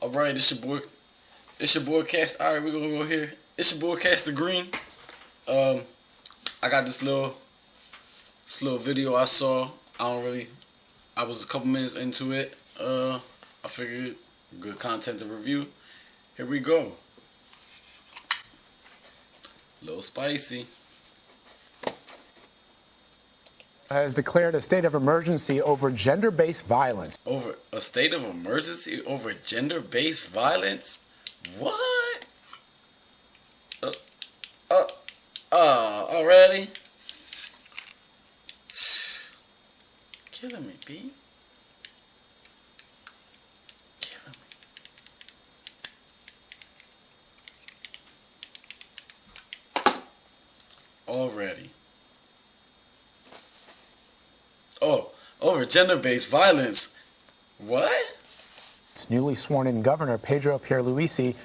All right, it's your boy. It's your boy Cast. All right, we're gonna go here. It's your boy Cast the Green. I got this little video I saw. I was a couple minutes into it. I figured good content to review. Here we go. A little spicy. Has declared a state of emergency over gender-based violence. Over a state of emergency over gender-based violence? What? Already? Killing me, B. Killing me. Already. Oh, over gender-based violence. What? Its newly sworn-in governor, Pedro Pierluisi,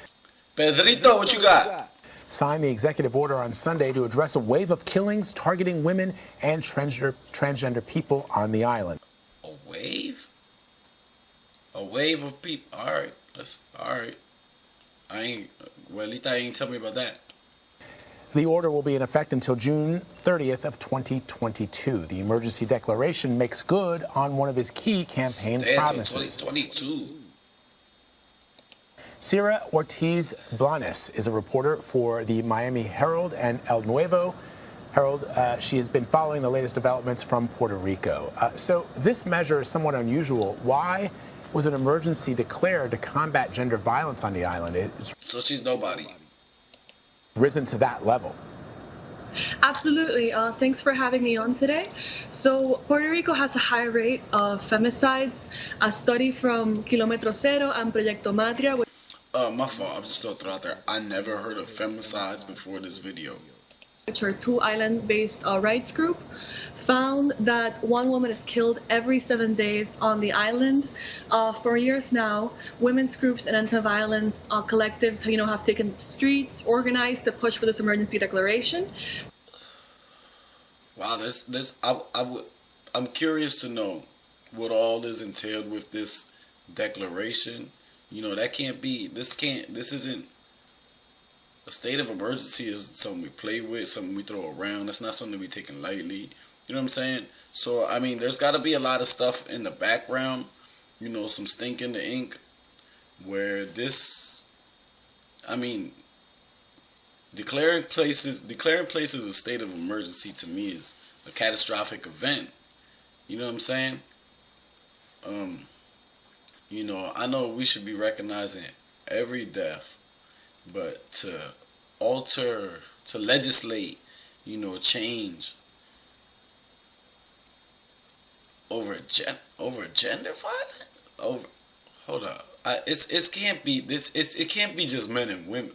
Pedrito, what you got? signed the executive order on Sunday to address a wave of killings targeting women and transgender people on the island. A wave? A wave of people. All right. All right. Well, at least I ain't tell me about that. The order will be in effect until June 30th of 2022. The emergency declaration makes good on one of his key campaign promises. 2022. Sierra Ortiz Blanes is a reporter for the Miami Herald and El Nuevo Herald. She has been following the latest developments from Puerto Rico. So this measure is somewhat unusual. Why was an emergency declared to combat gender violence on the island? So she's nobody. Risen to that level. Absolutely. Thanks for having me on today. So Puerto Rico has a high rate of femicides. A study from Kilómetro Cero and Proyecto Matria, My fault. I'm just gonna throw out there. I never heard of femicides before this video. which are two island-based rights group, found that one woman is killed every 7 days on the island. For years now, women's groups and anti-violence collectives, have taken the streets, organized to push for this emergency declaration. Wow, I'm curious to know what all is entailed with this declaration. This isn't a state of emergency. Is something we play with, something we throw around. That's not something we taking lightly. You know what I'm saying? So, there's got to be a lot of stuff in the background, some stink in the ink, where declaring places a state of emergency to me is a catastrophic event. You know what I'm saying? I know we should be recognizing every death, but to legislate, change over gender violence, hold up, it can't be just men and women.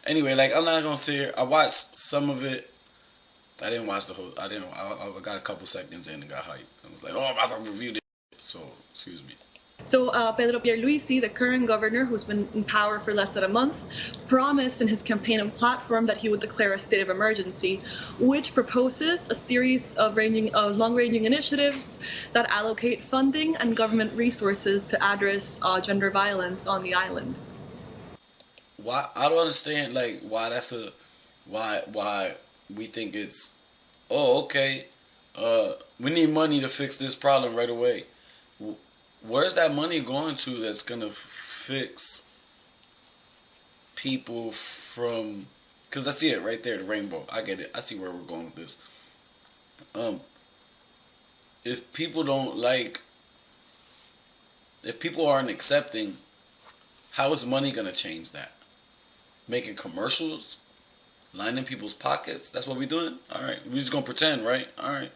Anyway, I'm not gonna say it. I watched some of it. I didn't watch the whole. I got a couple seconds in and got hyped. I was like, oh, I'm about to review this. So excuse me. So Pedro Pierluisi, the current governor who's been in power for less than a month, promised in his campaign and platform that he would declare a state of emergency, which proposes a series of long-ranging initiatives that allocate funding and government resources to address gender violence on the island. Why? I don't understand why we think it's, oh, okay, we need money to fix this problem right away. Where's that money going to that's going to fix people from... Because I see it right there, the rainbow. I get it. I see where we're going with this. If people aren't accepting, how is money going to change that? Making commercials? Lining people's pockets? That's what we're doing? All right. We're just going to pretend, right? All right.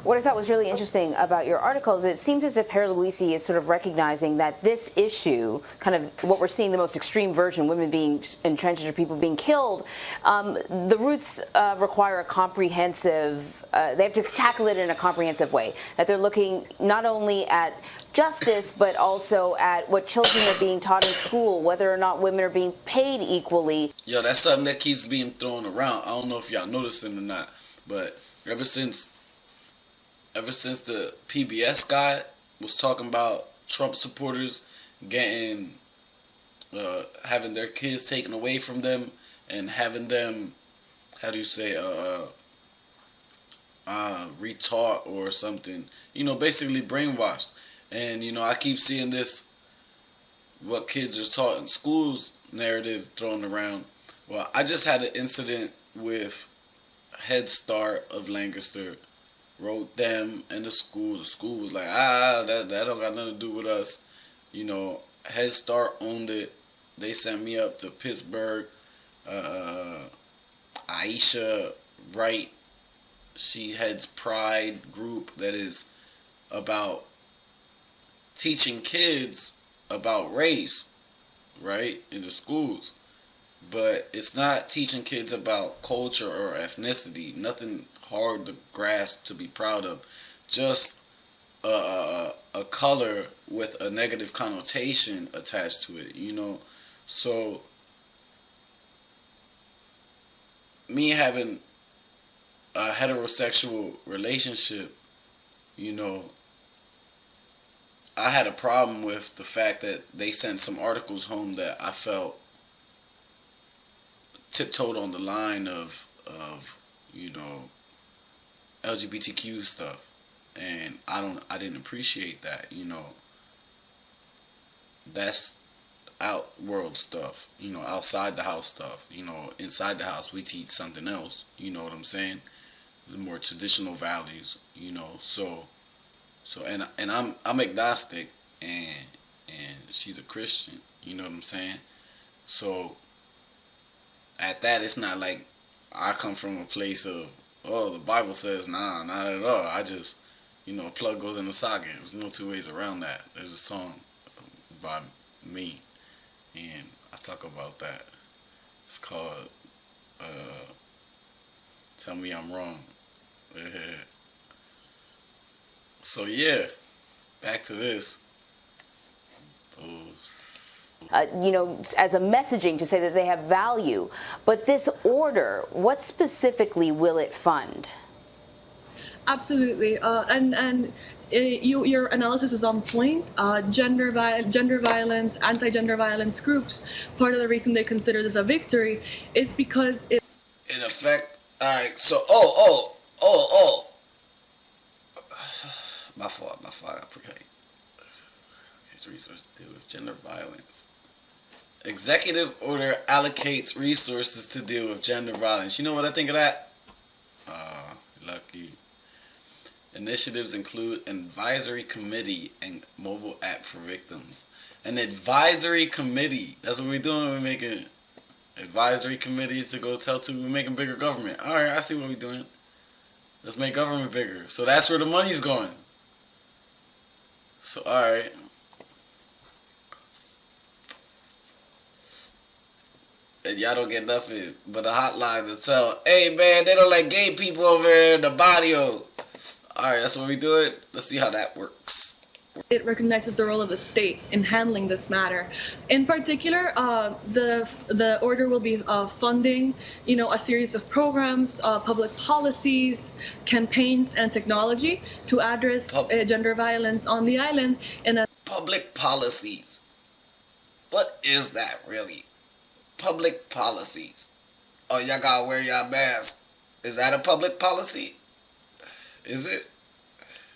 What I thought was really interesting about your article is it seems as if Pierluisi is sort of recognizing that this issue, kind of what we're seeing, the most extreme version, women being and transgender people being killed, the roots require a comprehensive, they have to tackle it in a comprehensive way, that they're looking not only at justice, but also at what children are being taught in school, whether or not women are being paid equally. Yo, that's something that keeps being thrown around. I don't know if y'all noticed it or not, but ever since the PBS guy was talking about Trump supporters getting having their kids taken away from them and having them, how do you say, retaught or something, basically brainwashed. And I keep seeing this, what kids are taught in schools narrative thrown around. Well, I just had an incident with Head Start of Lancaster. Wrote them and the school. The school was like, that don't got nothing to do with us. Head Start owned it. They sent me up to Pittsburgh. Aisha Wright, she heads Pride group that is about teaching kids about race, right, in the schools. But it's not teaching kids about culture or ethnicity. Nothing hard to grasp, to be proud of. Just a color with a negative connotation attached to it, So, me having a heterosexual relationship, I had a problem with the fact that they sent some articles home that I felt tiptoed on the line of LGBTQ stuff, and I didn't appreciate that. That's outworld stuff, outside the house stuff. Inside the house we teach something else. You know what I'm saying? The more traditional values. So and I'm agnostic, and she's a Christian. You know what I'm saying? So at that, it's not like I come from a place of, oh, the Bible says, nah, not at all. I just, a plug goes in the socket. There's no two ways around that. There's a song by me, and I talk about that. It's called Tell Me I'm Wrong. So, yeah, back to this. As a messaging to say that they have value. But this order, what specifically will it fund? Absolutely. Your analysis is on point. Gender violence, anti-gender violence groups, part of the reason they consider this a victory is because it... In effect, all right, so, My fault, I forgot. Resources to deal with gender violence. Executive order allocates resources to deal with gender violence. You know what I think of that? Lucky. Initiatives include an advisory committee and mobile app for victims. An advisory committee. That's what we're doing. We're making advisory committees to go tell to. We're making bigger government. All right, I see what we're doing. Let's make government bigger. So that's where the money's going. So, all right. And y'all don't get nothing but a hotline to tell, hey man, they don't let gay people over here in the barrio. Alright, that's what we do it. Let's see how that works. It recognizes the role of the state in handling this matter. In particular, the order will be funding, a series of programs, public policies, campaigns, and technology to address gender violence on the island. Public policies. What is that really? Public policies. Oh, y'all gotta wear y'all mask. Is that a public policy? Is it?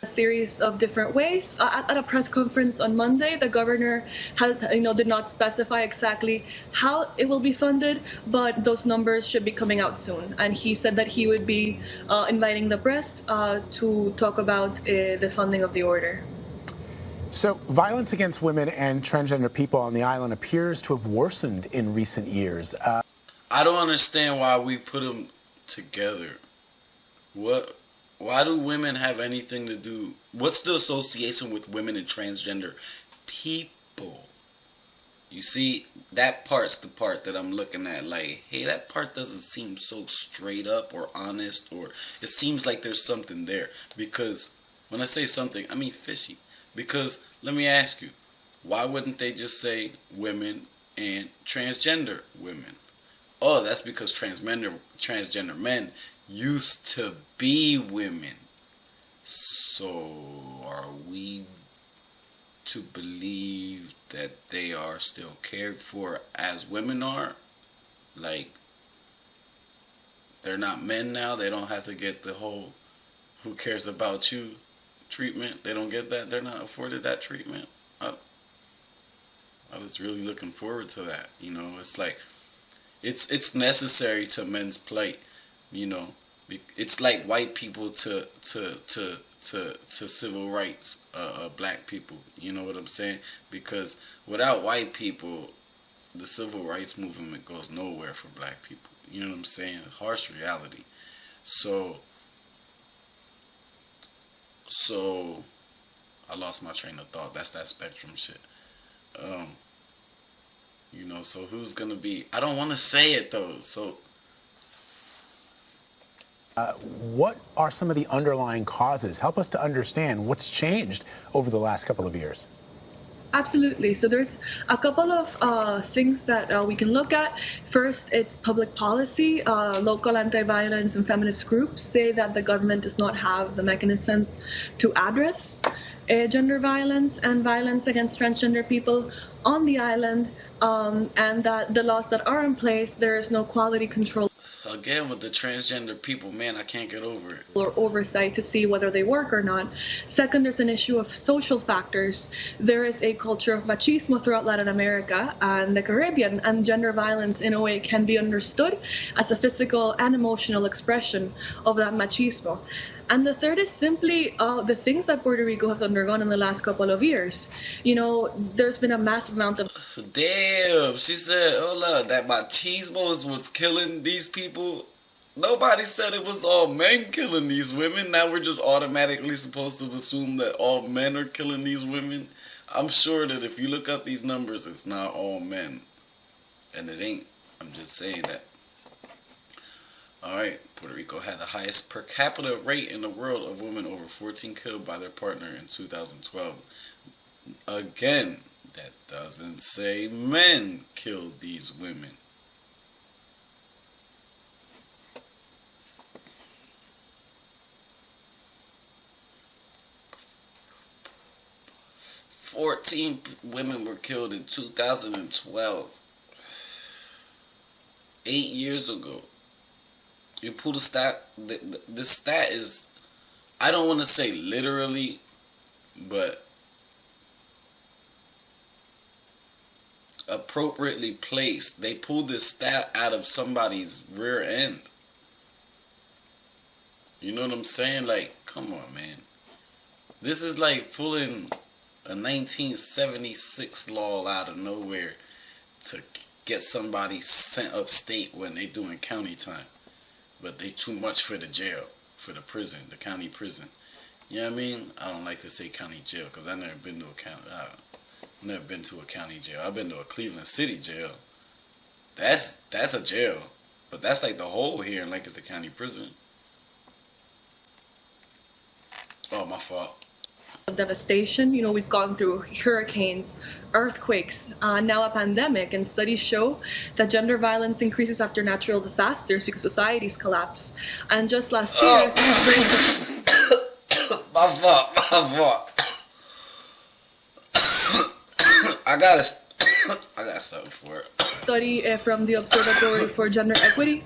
A series of different ways. At a press conference on Monday, the governor did not specify exactly how it will be funded, but those numbers should be coming out soon. And he said that he would be inviting the press to talk about the funding of the order. So violence against women and transgender people on the island appears to have worsened in recent years. I don't understand why we put them together. Why do women have anything to do? What's the association with women and transgender people? You see, that part's the part that I'm looking at. Like, hey, that part doesn't seem so straight up or honest, or it seems like there's something there. Because when I say something, I mean fishy. Because, let me ask you, why wouldn't they just say women and transgender women? Oh, that's because transgender men used to be women. So, are we to believe that they are still cared for as women are. Like, they're not men now. They don't have to get the whole "who cares about you" treatment. They don't get that. They're not afforded that treatment. I was really looking forward to that. You know, it's like it's necessary to men's plight. You know, it's like white people to civil rights, black people. You know what I'm saying? Because without white people, the civil rights movement goes nowhere for black people. You know what I'm saying? Harsh reality. So I lost my train of thought. That's that spectrum shit. You know, so who's gonna be? I don't want to say it though. So, what are some of the underlying causes? Help us to understand what's changed over the last couple of years. Absolutely. So there's a couple of things that we can look at. First, it's public policy. Local anti-violence and feminist groups say that the government does not have the mechanisms to address gender violence and violence against transgender people on the island, and that the laws that are in place, there is no quality control. again, with the transgender people, man, I can't get over it. Or oversight to see whether they work or not. Second, there's an issue of social factors. There is a culture of machismo throughout Latin America and the Caribbean, and gender violence in a way can be understood as a physical and emotional expression of that machismo. And the third is simply the things that Puerto Rico has undergone in the last couple of years. You know, there's been a massive amount of... Damn, she said, hold up, that machismo is what's killing these people. Nobody said it was all men killing these women. Now we're just automatically supposed to assume that all men are killing these women. I'm sure that if you look up these numbers, it's not all men. And it ain't. I'm just saying that. Alright, Puerto Rico had the highest per capita rate in the world of women over 14 killed by their partner in 2012. Again, that doesn't say men killed these women. "14 women were killed in 2012. 8 years ago. You pull the stat, the stat is, I don't want to say literally, but appropriately placed. They pulled this stat out of somebody's rear end. You know what I'm saying? Like, come on, man. This is like pulling a 1976 law out of nowhere to get somebody sent upstate when they doing county time. But they too much for the jail, for the prison, the county prison. You know what I mean? I don't like to say county jail because I've never been to a county. I've never been to a county jail. I've been to a Cleveland City jail. That's a jail, but that's like the whole here in Lancaster County Prison. Oh, my fault. Devastation. You know, we've gone through hurricanes, earthquakes, now a pandemic, and studies show that gender violence increases after natural disasters because societies collapse. And just last year, my fault. I gotta stop for it. Study from the Observatory for Gender Equity,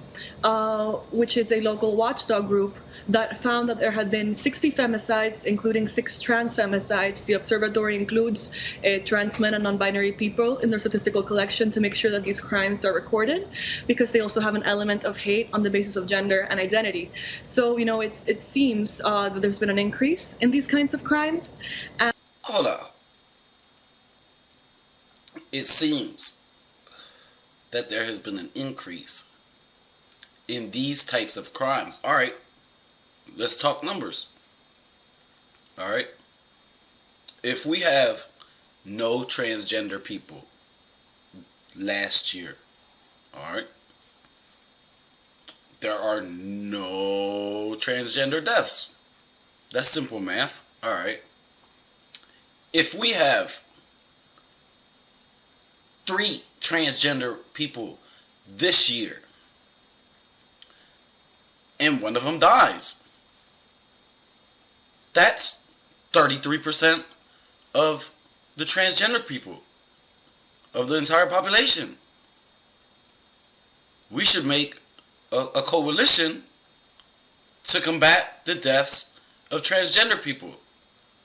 which is a local watchdog group, that found that there had been 60 femicides, including 6 trans femicides. The observatory includes trans men and non-binary people in their statistical collection to make sure that these crimes are recorded, because they also have an element of hate on the basis of gender and identity. So, you know, it seems that there's been an increase in these kinds of crimes. And hold up. It seems that there has been an increase in these types of crimes. All right. Let's talk numbers. All right. If we have no transgender people last year, all right, there are no transgender deaths. That's simple math. All right. If we have 3 transgender people this year and one of them dies, that's 33% of the transgender people of the entire population. We should make a coalition to combat the deaths of transgender people,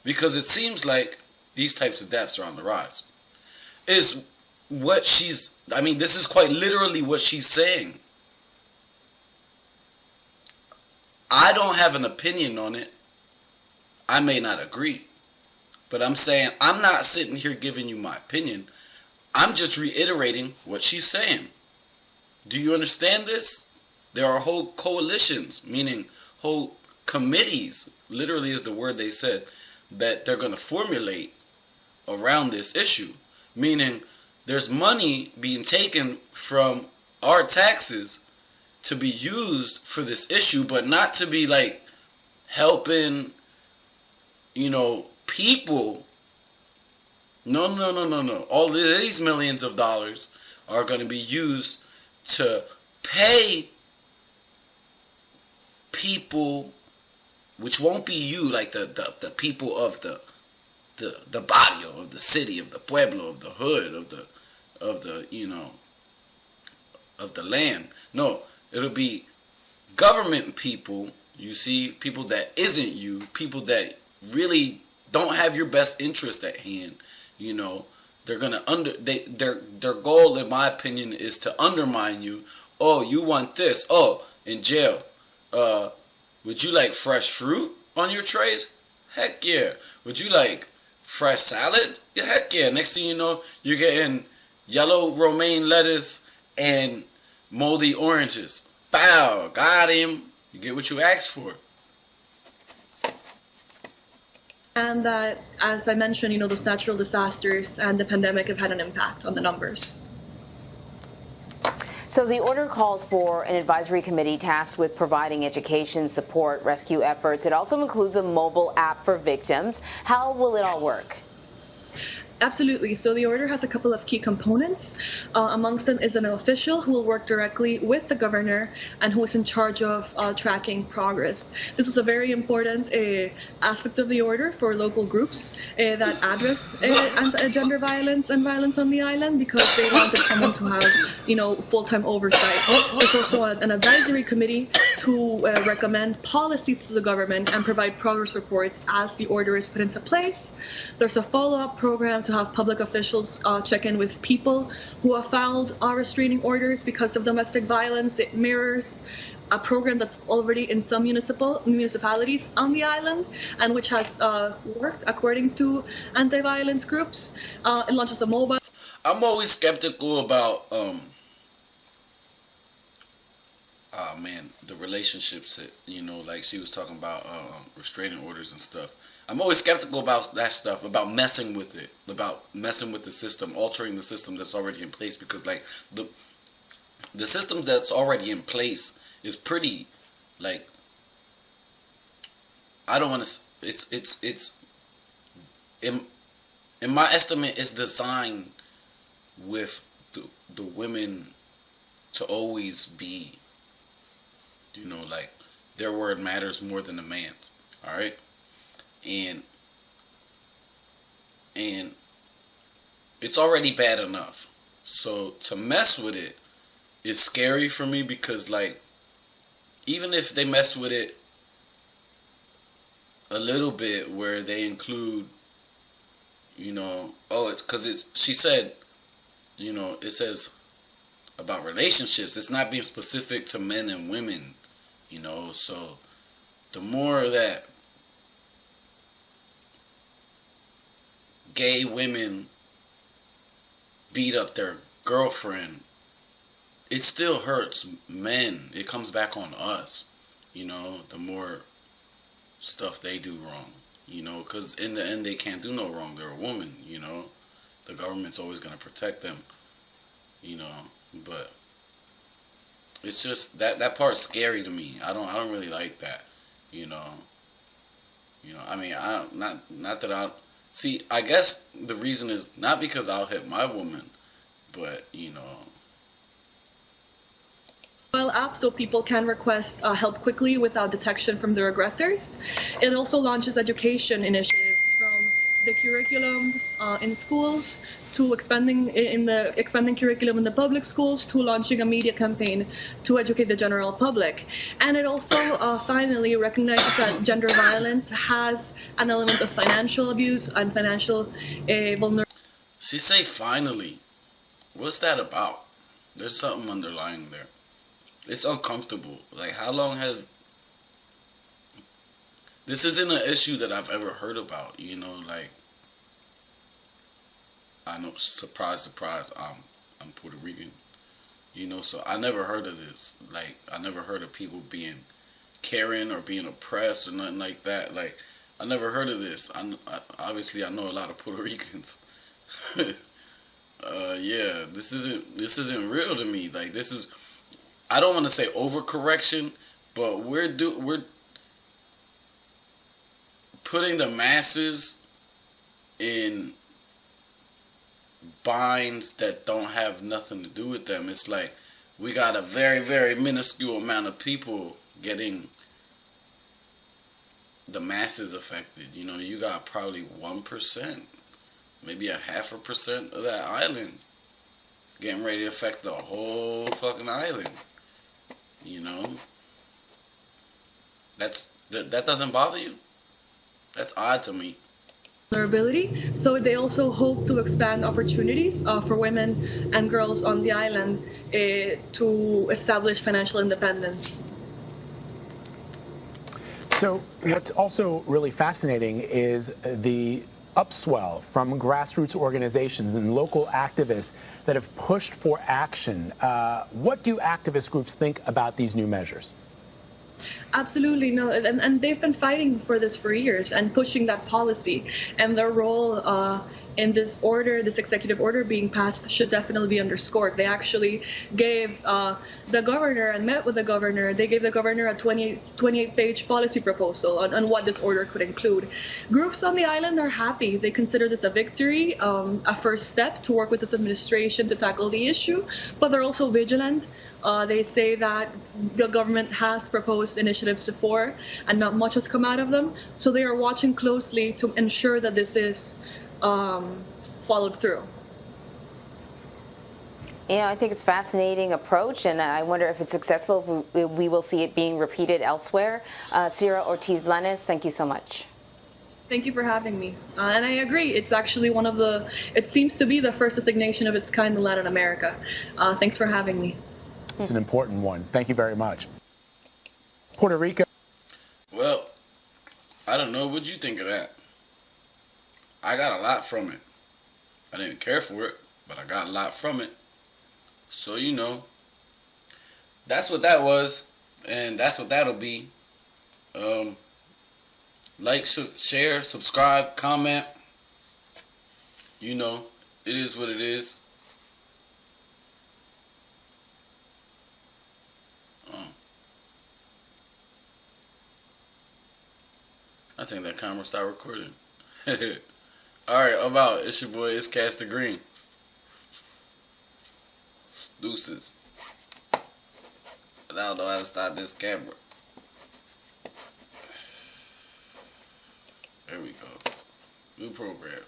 because it seems like these types of deaths are on the rise. Is what she's, I mean, this is quite literally what she's saying. I don't have an opinion on it. I may not agree. But I'm saying, I'm not sitting here giving you my opinion. I'm just reiterating what she's saying. Do you understand this? There are whole coalitions, meaning whole committees, literally is the word they said, that they're going to formulate around this issue. Meaning there's money being taken from our taxes to be used for this issue, but not to be like helping, people. No. All of these millions of dollars are going to be used to pay people, which won't be you, like the people of the barrio, of the city, of the pueblo, of the hood, of the land. No, it'll be government people. You see, people that isn't you, people that really don't have your best interest at hand. They're gonna their goal, in my opinion, is to undermine you. Oh, you want this? Oh, in jail. Would you like fresh fruit on your trays? Heck yeah. Would you like fresh salad? Yeah, heck yeah. Next thing you know, you're getting yellow romaine lettuce and moldy oranges. Bow, got him. You get what you asked for. And that, as I mentioned, those natural disasters and the pandemic have had an impact on the numbers. So the order calls for an advisory committee tasked with providing education, support, rescue efforts. It also includes a mobile app for victims. How will it all work? Absolutely. So the order has a couple of key components. Amongst them is an official who will work directly with the governor and who is in charge of tracking progress. This was a very important aspect of the order for local groups that address gender violence and violence on the island, because they wanted someone to have, full-time oversight. There's also an advisory committee to recommend policies to the government and provide progress reports as the order is put into place. There's a follow-up program to have public officials check in with people who have filed restraining orders because of domestic violence. It mirrors a program that's already in some municipalities on the island and which has worked according to anti-violence groups. It launches a mobile. I'm always skeptical about the relationships that, like she was talking about restraining orders and stuff. I'm always skeptical about that stuff, about messing with it, about messing with the system, altering the system that's already in place, because like the system that's already in place is pretty, like, I don't want to, it's in my estimate, it's designed with the women to always be, like, their word matters more than a man's, all right? And it's already bad enough. So to mess with it is scary for me, because, like, even if they mess with it a little bit where they include, it's because she said, it says about relationships. It's not being specific to men and women, so the more that gay women beat up their girlfriend, it still hurts men. It comes back on us, the more stuff they do wrong, because in the end they can't do no wrong. They're a woman, the government's always going to protect them, but it's just that part's scary to me. I don't really like that, I mean, not that I see. I guess the reason is not because I'll hit my woman, but Mobile app so people can request help quickly without detection from their aggressors. It also launches education initiatives from the curriculums in schools, to expanding curriculum in the public schools, to launching a media campaign to educate the general public. And it also finally recognizes that gender violence has an element of financial abuse and financial vulnerability. She say finally. What's that about? There's something underlying there. It's uncomfortable. Like, how long have... This isn't an issue that I've ever heard about, you know, like... I know, surprise, surprise, I'm Puerto Rican, you know, so I never heard of this. Like, I never heard of people being carrying or being oppressed or nothing like that. Like, I never heard of this. Obviously, I know a lot of Puerto Ricans. Yeah, this isn't real to me. Like, this is, I don't want to say overcorrection, but we're putting the masses in binds that don't have nothing to do with them. It's like we got a very, very minuscule amount of people getting the masses affected. You know, you got probably 1%, maybe 0.5% of that island getting ready to affect the whole fucking island. You know, that doesn't bother you? That's odd to me. Vulnerability. So they also hope to expand opportunities for women and girls on the island to establish financial independence. So what's also really fascinating is the upswell from grassroots organizations and local activists that have pushed for action. What do activist groups think about these new measures? Absolutely, no, and they've been fighting for this for years and pushing that policy. And their role in this order, this executive order being passed, should definitely be underscored. They actually gave the governor and met with the governor. They gave the governor a 28-page policy proposal on what this order could include. Groups on the island are happy. They consider this a victory, a first step to work with this administration to tackle the issue, but they're also vigilant. They say that the government has proposed initiatives before and not much has come out of them. So they are watching closely to ensure that this is followed through. Yeah, I think it's a fascinating approach, and I wonder if it's successful, if we will see it being repeated elsewhere. Sierra Ortiz-Blanes, thank you so much. Thank you for having me. And I agree, it's actually it seems to be the first designation of its kind in Latin America. Thanks for having me. It's an important one. Thank you very much. Puerto Rico. Well, I don't know. What'd you think of that? I got a lot from it. I didn't care for it, but I got a lot from it. So, you know, that's what that was, and that's what that'll be. Like, share, subscribe, comment. You know, it is what it is. I think that camera stopped recording. Alright, I'm out. It's your boy, it's Caster Green. Deuces. I don't know how to stop this camera. There we go. New program.